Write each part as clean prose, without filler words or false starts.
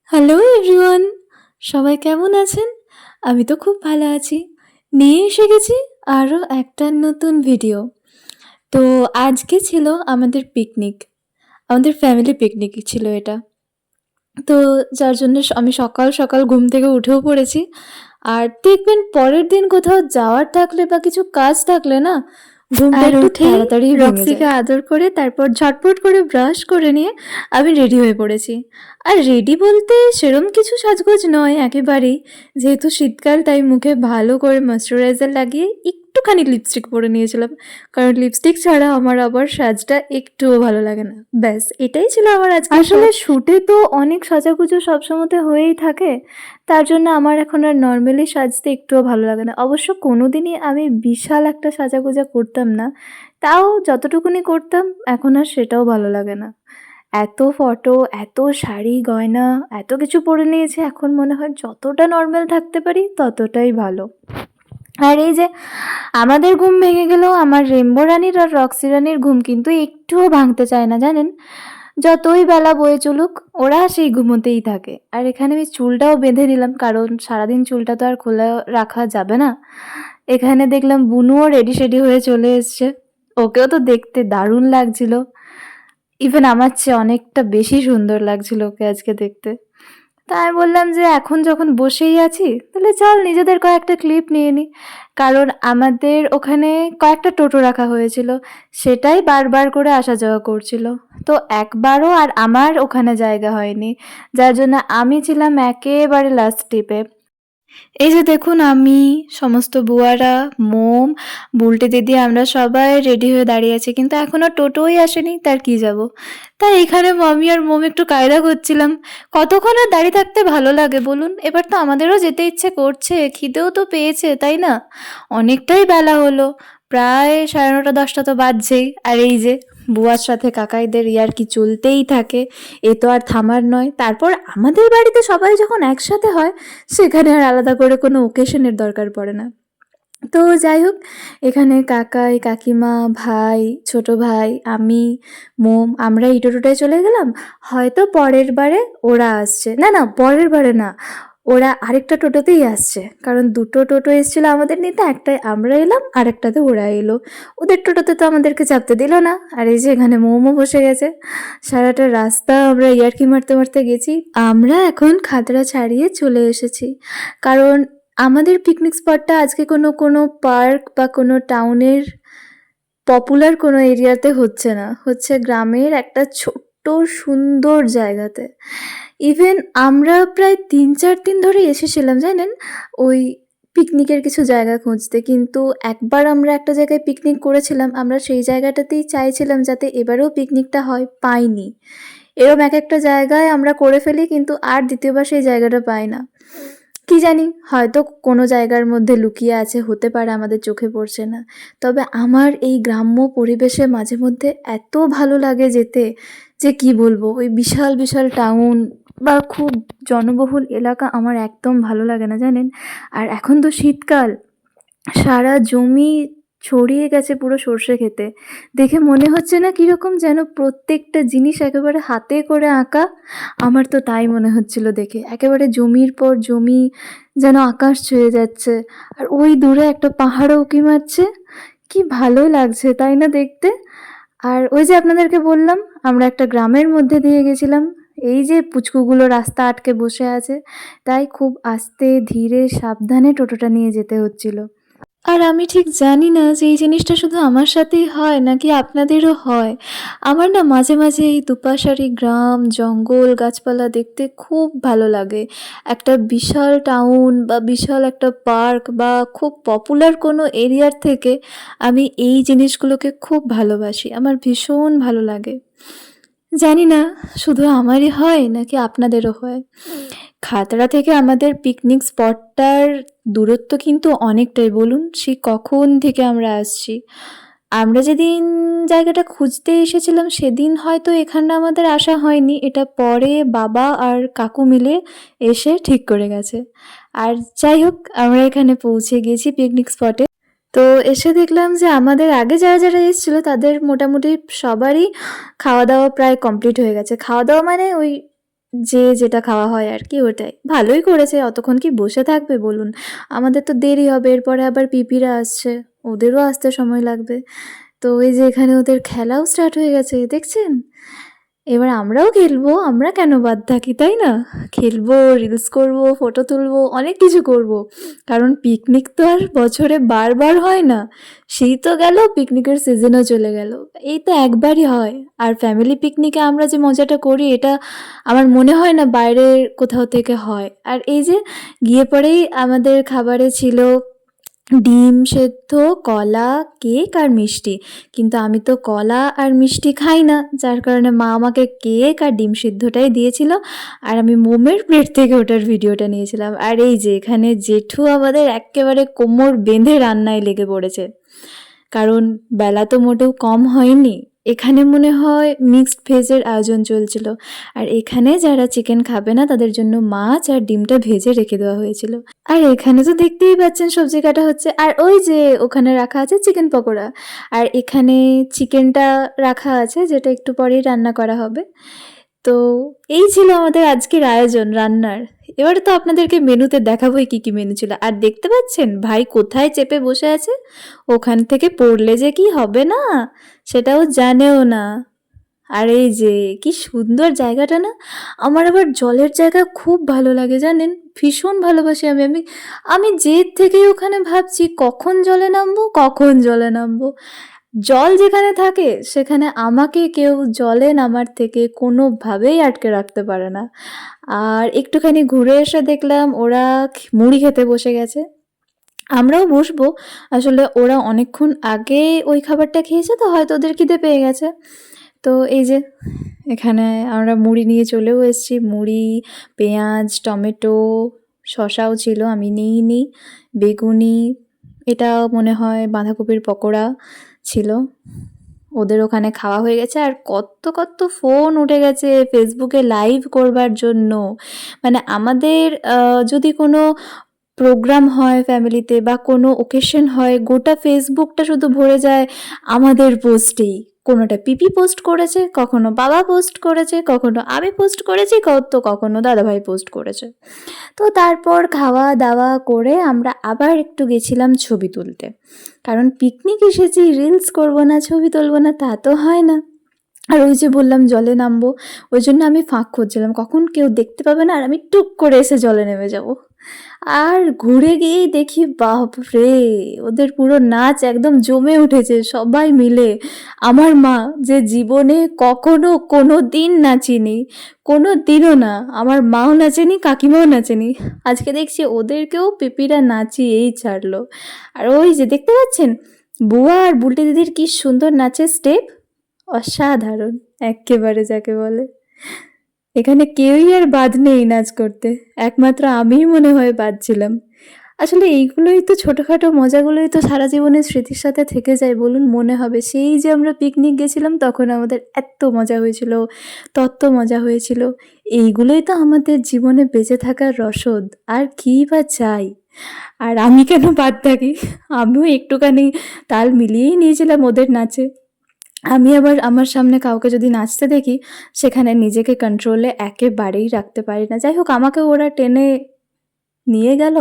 Hello everyone, সবাই কেমন আছেন? আমি তো খুব ভালো আছি। নিয়ে এসে গেছি আরও একটা নতুন ভিডিও। তো আজকে ছিল আমাদের পিকনিক, আমাদের ফ্যামিলি পিকনিক ছিল এটা। তো যার জন্য আমি সকাল সকাল ঘুম থেকে উঠেও পড়েছি। আর দেখবেন পরের দিন কোথাও যাওয়ার থাকলে বা কিছু কাজ থাকলে না, ঘুমটা আর একটু উঠেই তাড়াতাড়ি ভেঙে যায়। রক্সিকে আদর করে তারপর ঝটপট করে ব্রাশ করে নিয়ে আমি রেডি হয়ে পড়েছি। আর রেডি বলতে সেরম কিছু সাজগোজ নয় একেবারেই, যেহেতু শীতকাল তাই মুখে ভালো করে ময়েশ্চারাইজার লাগিয়ে একটুখানি লিপস্টিক পরে নিয়েছিলাম, কারণ লিপস্টিক ছাড়া আমার আবার সাজটা একটুও ভালো লাগে না। ব্যাস এটাই ছিল আমার আজকে। আসলে শ্যুটে তো অনেক সাজাগুজো সবসময়তে হয়েই থাকে, তার জন্য আমার এখন আর নর্মালি সাজতে একটুও ভালো লাগে না। অবশ্য কোনোদিনই আমি বিশাল একটা সাজাগোজা করতাম না, তাও যতটুকুনি করতাম এখন আর সেটাও ভালো লাগে না। এত ফটো, এত শাড়ি গয়না, এত কিছু পরে নিয়েছি, এখন মনে হয় যতটা নর্মাল থাকতে পারি ততটাই ভালো। আর এই যে আমাদের ঘুম ভেঙে গেলেও আমার রেম্বো রানির আর রক্সি রানির ঘুম কিন্তু একটুও ভাঙতে চায় না, জানেন? যতই বেলা বয়ে চলুক ওরা সেই ঘুমোতেই থাকে। আর এখানে আমি চুলটাও বেঁধে দিলাম, কারণ সারাদিন চুলটা তো আর খোলা রাখা যাবে না। এখানে দেখলাম বুনুও রেডি সেডি হয়ে চলে এসছে, ওকেও তো দেখতে দারুণ লাগছিল। ইভেন আমার চেয়ে অনেকটা বেশি সুন্দর লাগছিল ওকে আজকে দেখতে। তাই আমি বললাম যে এখন যখন বসেই আছি তাহলে চল নিজেদের কয়েকটা ক্লিপ নিয়ে নিই, কারণ আমাদের ওখানে কয়েকটা টোটো রাখা হয়েছিল, সেটাই বারবার করে আসা যাওয়া করছিল। তো একবারও আর আমার ওখানে জায়গা হয়নি, যার জন্য আমি ছিলাম একেবারে লাস্ট টিপে। এই যে দেখুন, আমি, সমস্ত বুয়ারা, মোম, বুলটে দিদি আমরা সবাই রেডি হয়ে দাঁড়িয়ে আছি, কিন্তু এখনো টোটোই আসেনি, তার কি যাব। তাই এখানে মামি আর মোম একটু কায়দা করছিলাম। কতক্ষণ আর দাঁড়িয়ে থাকতে ভালো লাগে বলুন? এবার তো আমাদেরও যেতে ইচ্ছে করছে, খিদেও তো পেয়েছে, তাই না? অনেকটাই বেলা হলো, প্রায় 9:30 10টা তো বাজছেই। আর এই যে বুয়ার সাথে কাকাইদের ইয়ার্কি চলতেই থাকে, এ তো আর থামার নয়। তারপর আমাদের বাড়িতে সবাই যখন একসাথে হয়, সেখানে আর আলাদা করে কোনো ওকেশনের দরকার পড়ে না। তো যাই হোক, এখানে কাকাই, কাকিমা, ভাই, ছোট ভাই, আমি, মোম আমরা এই টোটোটায় চলে গেলাম। হয়তো পরের বারে ওরা আসছে, না না পরের বারে না, ওরা আরেকটা টোটোতেই আসছে, কারণ দুটো টোটো এসেছিল আমাদের নিতে, একটাই আমরা এলাম আর একটাতে ওরা এলো। ওদের টোটোতে তো আমাদেরকে চাপতে দিল না। আর এই যে এখানে মোমো বসে গেছে। সারাটা রাস্তা আমরা ইয়ার্কি মারতে মারতে গেছি। আমরা এখন খাতড়া ছাড়িয়ে চলে এসেছি, কারণ আমাদের পিকনিক স্পটটা আজকে কোনো পার্ক বা কোনো টাউনের পপুলার কোনো এরিয়াতে হচ্ছে না, হচ্ছে গ্রামের একটা ছোট্ট সুন্দর জায়গাতে। ইভেন আমরা প্রায় 3-4 দিন ধরে এসেছিলাম, জানেন, ওই পিকনিকের কিছু জায়গা খুঁজতে, কিন্তু একবার আমরা একটা জায়গায় পিকনিক করেছিলাম, আমরা সেই জায়গাটাতেই চাইছিলাম যাতে এবারেও পিকনিকটা হয়, পাইনি। এরম এক একটা জায়গায় আমরা করে ফেলি, কিন্তু আর দ্বিতীয়বার সেই জায়গাটা পাই না। কি জানি, হয়তো কোনো জায়গার মধ্যে লুকিয়ে আছে, হতে পারে আমাদের চোখে পড়ছে না। তবে আমার এই গ্রাম্য পরিবেশে মাঝে মধ্যে এত ভালো লাগে যেতে, যে কি বলবো। ওই বিশাল বিশাল টাউন বা খুব জনবহুল এলাকা আমার একদম ভালো লাগে না, জানেন। আর এখন তো শীতকাল, সারা জমি ছড়িয়ে গেছে পুরো সর্ষে ক্ষেতে। দেখে মনে হচ্ছে না কীরকম যেন প্রত্যেকটা জিনিস একেবারে হাতে করে আঁকা? আমার তো তাই মনে হচ্ছিল দেখে, একেবারে জমির পর জমি, যেন আকাশ ছুঁয়ে যাচ্ছে। আর ওই দূরে একটা পাহাড়ও উঁকি মারছে, কি ভালো লাগছে তাই না দেখতে। আর ওই যে আপনাদেরকে বললাম, আমরা একটা গ্রামের মধ্যে দিয়ে গেছিলাম। এই যে পুচকুগুলো রাস্তা আটকে বসে আছে, তাই খুব আস্তে ধীরে সাবধানে টোটোটা নিয়ে যেতে হচ্ছিল। আর আমি ঠিক জানি না যে এই জিনিসটা শুধু আমার সাথেই হয় নাকি আপনাদেরও হয়। আমার না মাঝে মাঝে এই দুপাশারি গ্রাম, জঙ্গল, গাছপালা দেখতে খুব ভালো লাগে। একটা বিশাল টাউন বা বিশাল একটা পার্ক বা খুব পপুলার কোনো এরিয়ার থেকে আমি এই জিনিসগুলোকে খুব ভালোবাসি, আমার ভীষণ ভালো লাগে। জানি না শুধু আমারই হয় নাকি আপনাদেরও হয়। খাতড়া থেকে আমাদের পিকনিক স্পটটার দূরত্ব কিন্তু অনেকটাই, বলুন সে কখন থেকে আমরা আসছি। আমরা যেদিন জায়গাটা খুঁজতে এসেছিলাম সেদিন হয়তো এখানটা আমাদের আসা হয়নি, এটা পরে বাবা আর কাকু মিলে এসে ঠিক করে গেছে। আর যাই হোক, আমরা এখানে পৌঁছে গেছি পিকনিক স্পটে। তো এসে দেখলাম যে আমাদের আগে যারা যারা এসেছিল তাদের মোটামুটি সবারই খাওয়া দাওয়া প্রায় কমপ্লিট হয়ে গেছে। খাওয়া দাওয়া মানে ওই যে যেটা খাওয়া হয় আর কি ওটাই। ভালোই করেছে, অতক্ষণ কি বসে থাকবে বলুন? আমাদের তো দেরি হবে, এরপরে আবার পিপিরা আসছে, ওদেরও আসতে সময় লাগবে। তো এই যে এখানে ওদের খেলাও স্টার্ট হয়ে গেছে, দেখছেন? এবার আমরাও খেলবো, আমরা কেন বাদ থাকি, তাই না? খেলবো, রিলস করবো, ফটো তুলবো, অনেক কিছু করবো। কারণ পিকনিক তো আর বছরে বারবার হয় না। সেই তো গেল, পিকনিকের সিজনও চলে গেল। এই তো একবারই হয়। আর ফ্যামিলি পিকনিকে আমরা যে মজাটা করি এটা আমার মনে হয় না বাইরের কোথাও থেকে হয়। আর এই যে গিয়ে পরেই আমাদের খাবারে ছিল ডিম সেদ্ধ, কলা, কেক আর মিষ্টি। কিন্তু আমি তো কলা আর মিষ্টি খাই না, যার কারণে মা আমাকে কেক আর ডিম সিদ্ধটাই দিয়েছিল। আর আমি মোমের প্লেট থেকে ওটার ভিডিওটা নিয়েছিলাম। আর এই যে এখানে জেঠু আমাদের এক্কেবারে কোমর বেঁধে রান্নায় লেগে পড়েছে, কারণ বেলা তো মোটেও কম হয়নি। এখানে মনে হয় মিক্সড ভেজের আয়োজন চলছিল। আর এখানে যারা চিকেন খাবে না তাদের জন্য মাছ আর ডিমটা ভেজে রেখে দেওয়া হয়েছিল। আর এখানে তো দেখতেই পাচ্ছেন সবজি কাটা হচ্ছে, আর ওই যে ওখানে রাখা আছে চিকেন পকোড়া, আর এখানে চিকেনটা রাখা আছে যেটা একটু পরেই রান্না করা হবে। তো এই ছিল আমাদের আজকের আয়োজন রান্নার। এবারে তো আপনাদেরকে মেনুতে দেখাবোই কি কি মেনু ছিল। আর দেখতে পাচ্ছেন ভাই কোথায় চেপে বসে আছে, ওখান থেকে পড়লে যে কি হবে না সেটাও জানেও না। আর এই যে কি সুন্দর জায়গাটা না, আমার আবার জলের জায়গা খুব ভালো লাগে জানেন, ভীষণ ভালোবাসি আমি আমি আমি জেদ থেকেই ওখানে ভাবছি কখন জলে নামবো, কখন জলে নামবো। জল যেখানে থাকে সেখানে আমাকে কেউ জলে নামার থেকে কোনোভাবেই আটকে রাখতে পারে না। আর একটুখানি ঘুরে এসে দেখলাম ওরা মুড়ি খেতে বসে গেছে, আমরাও বসবো। আসলে ওরা অনেকক্ষণ আগে ওই খাবারটা খেয়েছে তো হয়তো ওদের খিদে পেয়ে গেছে। তো এই যে এখানে আমরা মুড়ি নিয়ে চলেও এসেছি, মুড়ি, পেঁয়াজ, টমেটো, শসাও ছিল, আমি নিইনি, বেগুনি, এটা মনে হয় বাঁধাকপির পকোড়া ছিল। ওদের ওখানে খাওয়া হয়ে গেছে, আর কত কত ফোন উঠে গেছে ফেসবুকে লাইভ করবার জন্য। মানে আমাদের যদি কোনো প্রোগ্রাম হয় ফ্যামিলিতে বা কোনো ওকেশন হয়, গোটা ফেসবুকটা শুধু ভরে যায় আমাদের পোস্টেই। কোনোটা পিপি পোস্ট করেছে, কখনো বাবা পোস্ট করেছে, কখনো আমি পোস্ট করেছি, তো কখনো দাদাভাই পোস্ট করেছে। তো তারপর খাওয়া দাওয়া করে আমরা আবার একটু গেছিলাম ছবি তুলতে, কারণ পিকনিক এসেছি, রিলস করবো না, ছবি তুলবো না তা তো হয় না। আর ওই যে বললাম জলে নামবো, ওই জন্য আমি ফাঁক খুঁজছিলাম কখন কেউ দেখতে পাবে না আর আমি টুক করে এসে জলে নেমে যাব। আর ঘুরে গিয়েই দেখি বাপরে, ওদের পুরো নাচ একদম জমে উঠেছে সবাই মিলে। আমার মা যে জীবনে কখনো কোনো দিন নাচেনি, কোনো দিনও না, আমার মাও নাচেনি, কাকিমাও নাচেনি, আজকে দেখছি ওদেরকেও পিপিরা নাচিয়েই ছাড়লো। আর ওই যে দেখতে পাচ্ছেন বুয়া আর বুলটি দিদির কি সুন্দর নাচের স্টেপ, অসাধারণ এক্কেবারে যাকে বলে। এখানে কেউই আর বাদ নেই নাচ করতে, একমাত্র আমিই মনে হয় বাদ ছিলাম। আসলে এইগুলোই তো, ছোটোখাটো মজাগুলোই তো সারা জীবনের স্মৃতির সাথে থেকে যায় বলুন, মনে হবে সেই যে আমরা পিকনিক গেছিলাম তখন আমাদের এত মজা হয়েছিল, তত মজা হয়েছিল। এইগুলোই তো আমাদের জীবনে বেঁচে থাকার রসদ, আর কী বা চাই। আর আমি কেন বাদ থাকি, আমিও একটুখানি তাল মিলিয়েই নিয়েছিলাম ওদের নাচে। আমি আবার আমার সামনে কাউকে যদি নাচতে দেখি সেখানে নিজেকে কন্ট্রোলে একেবারেই রাখতে পারি না। যাই হোক আমাকে ওরা টেনে নিয়ে গেল,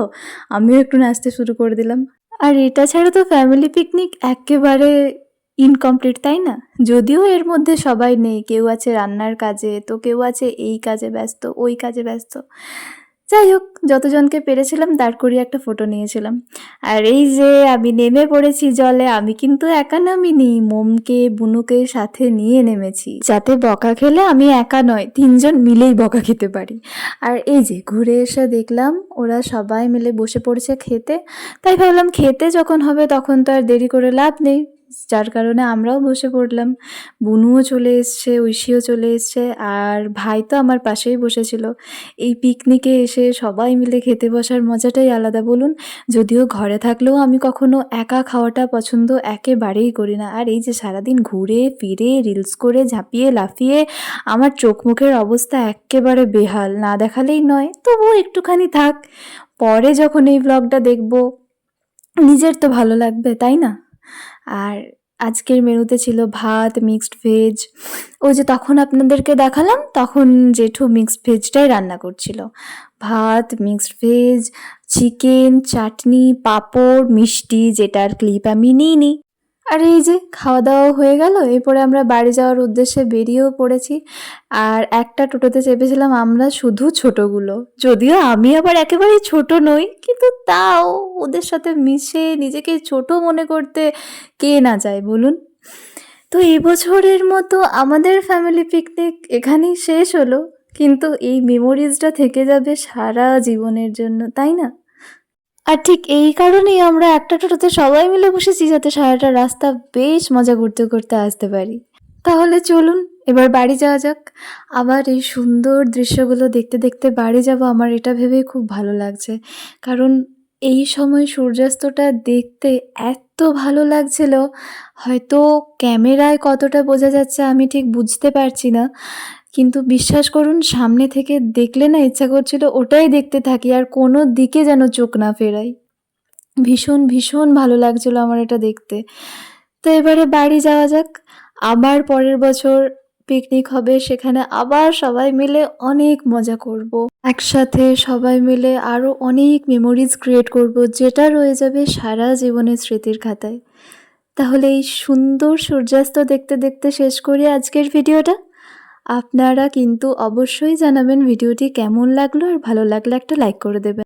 আমিও একটু নাচতে শুরু করে দিলাম। আর এটা ছাড়া তো ফ্যামিলি পিকনিক একেবারে ইনকমপ্লিট, তাই না? যদিও এর মধ্যে সবাই নেই, কেউ আছে রান্নার কাজে, তো কেউ আছে এই কাজে ব্যস্ত, ওই কাজে ব্যস্ত। যাই হোক যতজনকে পেরেছিলাম দাঁড় করিয়ে একটা ফটো নিয়েছিলাম। আর এই যে আমি নেমে পড়েছি জলে, আমি কিন্তু একা নামিনি, মোমকে বুনুকে সাথে নিয়ে নেমেছি, যাতে বকা খেলে আমি একা নয়, 3জন মিলেই বকা খেতে পারি। আর এই যে ঘুরে এসে দেখলাম ওরা সবাই মিলে বসে পড়েছে খেতে, তাই ভাবলাম খেতে যখন হবে তখন তো আর দেরি করে লাভ নেই, যার কারণে আমরাও বসে পড়লাম। বুনুও চলে এসছে, ঐশীও চলে এসছে, আর ভাই তো আমার পাশেই বসেছিল। এই পিকনিকে এসে সবাই মিলে খেতে বসার মজাটাই আলাদা বলুন। যদিও ঘরে থাকলেও আমি কখনো একা খাওয়াটা পছন্দ একেবারেই করি না। আর এই যে সারাদিন ঘুরে ফিরে রিলস করে ঝাঁপিয়ে লাফিয়ে আমার চোখ মুখের অবস্থা এক্কেবারে বেহাল, না দেখালেই নয়, তবুও একটুখানি থাক, পরে যখন এই ব্লগটা দেখব নিজের তো ভালো লাগবে, তাই না? আর আজকের মেনুতে ছিল ভাত, মিক্সড ভেজ। ওই যে তখন আপনাদেরকে দেখালাম, তখন জেঠু মিক্সড ভেজটাই রান্না করছিল। ভাত, মিক্সড ভেজ, চিকেন, চাটনি, পাঁপড়, মিষ্টি, যেটার ক্লিপ আমি নিইনি। আর এই যে খাওয়া দাওয়া হয়ে গেল, এরপরে আমরা বাড়ি যাওয়ার উদ্দেশ্যে বেরিয়েও পড়েছি। আর একটা টোটোতে চেপেছিলাম আমরা শুধু ছোটগুলো, যদিও আমি আবার একেবারেই ছোট নই, কিন্তু তাও ওদের সাথে মিশে নিজেকে ছোট মনে করতে কে না চায় বলুন। তো এই বছরের মতো আমাদের ফ্যামিলি পিকনিক এখানেই শেষ হলো, কিন্তু এই মেমোরিজটা থেকে যাবে সারা জীবনের জন্য, তাই না? আর ঠিক এই কারণেই আমরা একটা টোটোতে সবাই মিলে বসেছি, যাতে সারাটা রাস্তা বেশ মজা করতে করতে আসতে পারি। তাহলে চলুন এবার বাড়ি যাওয়া যাক। আবার এই সুন্দর দৃশ্যগুলো দেখতে দেখতে বাড়ি যাব, আমার এটা ভেবেই খুব ভালো লাগছে। কারণ এই সময় সূর্যাস্তটা দেখতে এত ভালো লাগছিল, হয়তো ক্যামেরায় কতটা বোঝা যাচ্ছে আমি ঠিক বুঝতে পারছি না, কিন্তু বিশ্বাস করুন সামনে থেকে দেখলে না ইচ্ছা করছিল ওটাই দেখতে থাকি আর কোনো দিকে যেন চোখ না ফেরাই। ভীষণ ভীষণ ভালো লাগছিল আমার এটা দেখতে। তো এবারে বাড়ি যাওয়া যাক। আবার পরের বছর পিকনিক হবে, সেখানে আবার সবাই মিলে অনেক মজা করব। একসাথে সবাই মিলে আরও অনেক মেমোরিজ ক্রিয়েট করব, যেটা রয়ে যাবে সারা জীবনের স্মৃতির খাতায়। তাহলে এই সুন্দর সূর্যাস্ত দেখতে দেখতে শেষ করি আজকের ভিডিওটা। আপনারা কিন্তু অবশ্যই জানাবেন ভিডিওটি কেমন লাগলো, আর ভালো লাগলে একটা লাইক করে দেবেন।